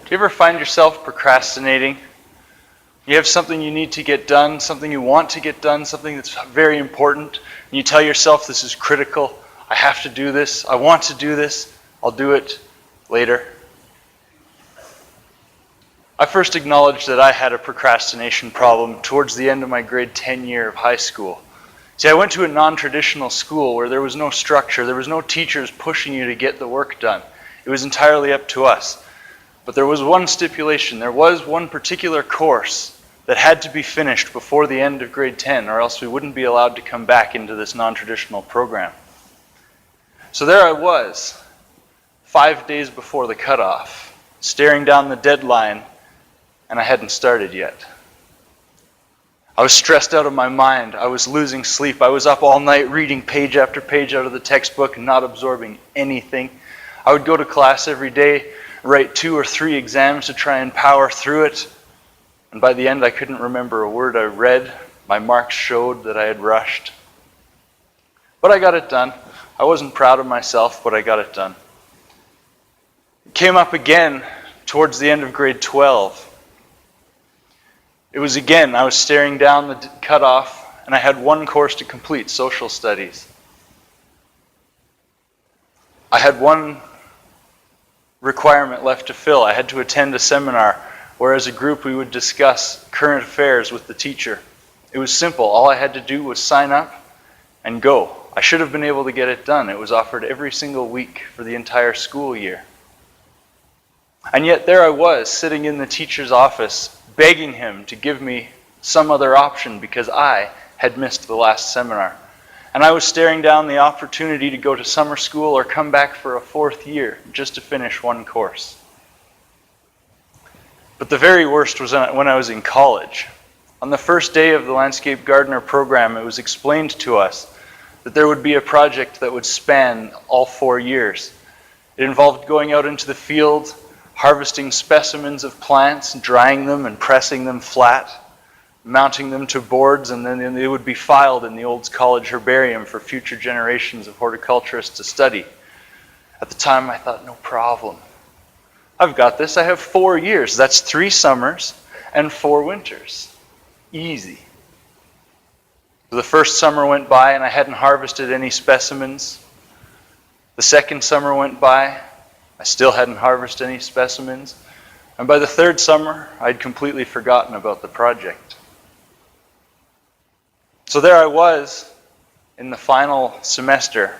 Do you ever find yourself procrastinating? You have something you need to get done, something you want to get done, something that's very important, and you tell yourself this is critical, I have to do this, I want to do this, I'll do it later. I first acknowledged that I had a procrastination problem towards the end of my grade 10 year of high school. See, I went to a non-traditional school where there was no structure, there was no teachers pushing you to get the work done. It was entirely up to us. But there was one stipulation, there was one particular course that had to be finished before the end of grade 10, or else we wouldn't be allowed to come back into this non-traditional program. So there I was, 5 days before the cutoff, staring down the deadline, and I hadn't started yet. I was stressed out of my mind. I was losing sleep. I was up all night reading page after page out of the textbook and not absorbing anything. I would go to class every day, write 2 or 3 exams to try and power through it. And by the end, I couldn't remember a word I read. My marks showed that I had rushed. But I got it done. I wasn't proud of myself, but I got it done. It came up again towards the end of grade 12. It was again, I was staring down the cutoff, and I had one course to complete, social studies. I had one requirement left to fill. I had to attend a seminar where as a group we would discuss current affairs with the teacher. It was simple. All I had to do was sign up and go. I should have been able to get it done. It was offered every single week for the entire school year. And yet there I was, sitting in the teacher's office, begging him to give me some other option because I had missed the last seminar. And I was staring down the opportunity to go to summer school or come back for a 4th year just to finish one course. But the very worst was when I was in college. On the first day of the Landscape Gardener program, it was explained to us that there would be a project that would span all 4 years. It involved going out into the field, harvesting specimens of plants, drying them and pressing them flat, mounting them to boards, and then they would be filed in the old college herbarium for future generations of horticulturists to study. At the time I thought, no problem. I've got this. I have 4 years. That's 3 summers and 4 winters. Easy. The first summer went by and I hadn't harvested any specimens. The second summer went by. I still hadn't harvested any specimens. And by the 3rd summer, I'd completely forgotten about the project. So there I was in the final semester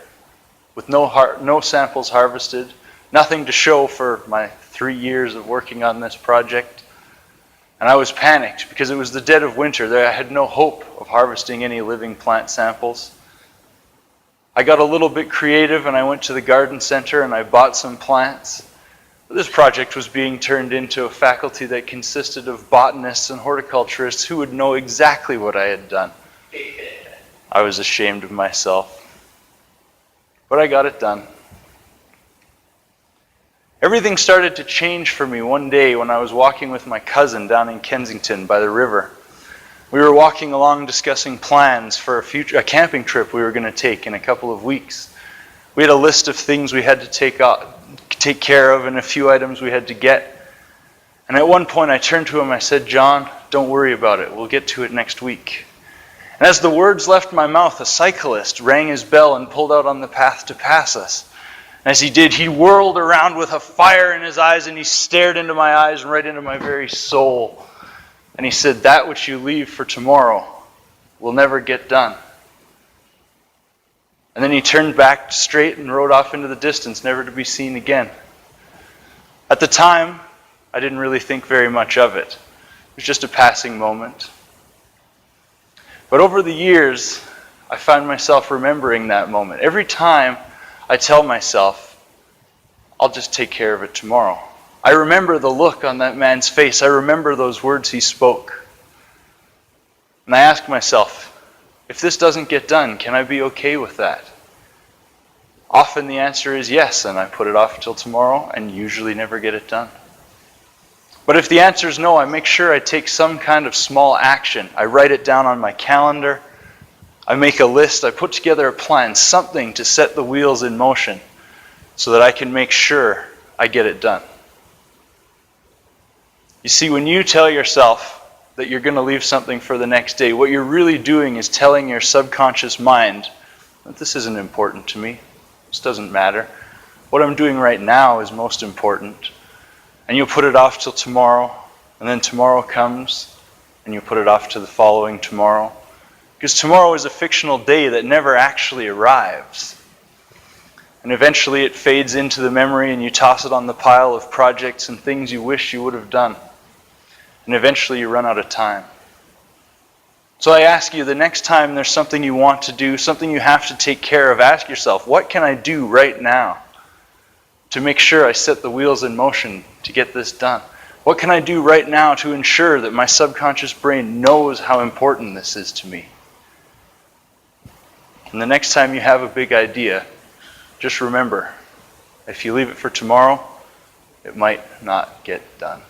with no samples harvested, nothing to show for my 3 years of working on this project. And I was panicked because it was the dead of winter. I had no hope of harvesting any living plant samples. I got a little bit creative and I went to the garden center and I bought some plants. This project was being turned into a faculty that consisted of botanists and horticulturists who would know exactly what I had done. I was ashamed of myself. But I got it done. Everything started to change for me one day when I was walking with my cousin down in Kensington by the river. We were walking along discussing plans for a camping trip we were going to take in a couple of weeks. We had a list of things we had to take care of and a few items we had to get. And at one point I turned to him, I said, "John, don't worry about it. We'll get to it next week." And as the words left my mouth, a cyclist rang his bell and pulled out on the path to pass us. And as he did, he whirled around with a fire in his eyes and he stared into my eyes and right into my very soul. And he said, "That which you leave for tomorrow will never get done." And then he turned back straight and rode off into the distance, never to be seen again. At the time, I didn't really think very much of it. It was just a passing moment. But over the years, I find myself remembering that moment. Every time I tell myself, I'll just take care of it tomorrow. I remember the look on that man's face. I remember those words he spoke. And I ask myself, if this doesn't get done, can I be okay with that? Often the answer is yes, and I put it off until tomorrow and usually never get it done. But if the answer is no, I make sure I take some kind of small action. I write it down on my calendar. I make a list. I put together a plan, something to set the wheels in motion so that I can make sure I get it done. You see, when you tell yourself that you're going to leave something for the next day, what you're really doing is telling your subconscious mind that this isn't important to me. This doesn't matter. What I'm doing right now is most important. And you'll put it off till tomorrow, and then tomorrow comes, and you put it off to the following tomorrow. Because tomorrow is a fictional day that never actually arrives. And eventually it fades into the memory, and you toss it on the pile of projects and things you wish you would have done. And eventually you run out of time. So I ask you, the next time there's something you want to do, something you have to take care of, ask yourself, what can I do right now to make sure I set the wheels in motion to get this done? What can I do right now to ensure that my subconscious brain knows how important this is to me? And the next time you have a big idea, just remember, if you leave it for tomorrow, it might not get done.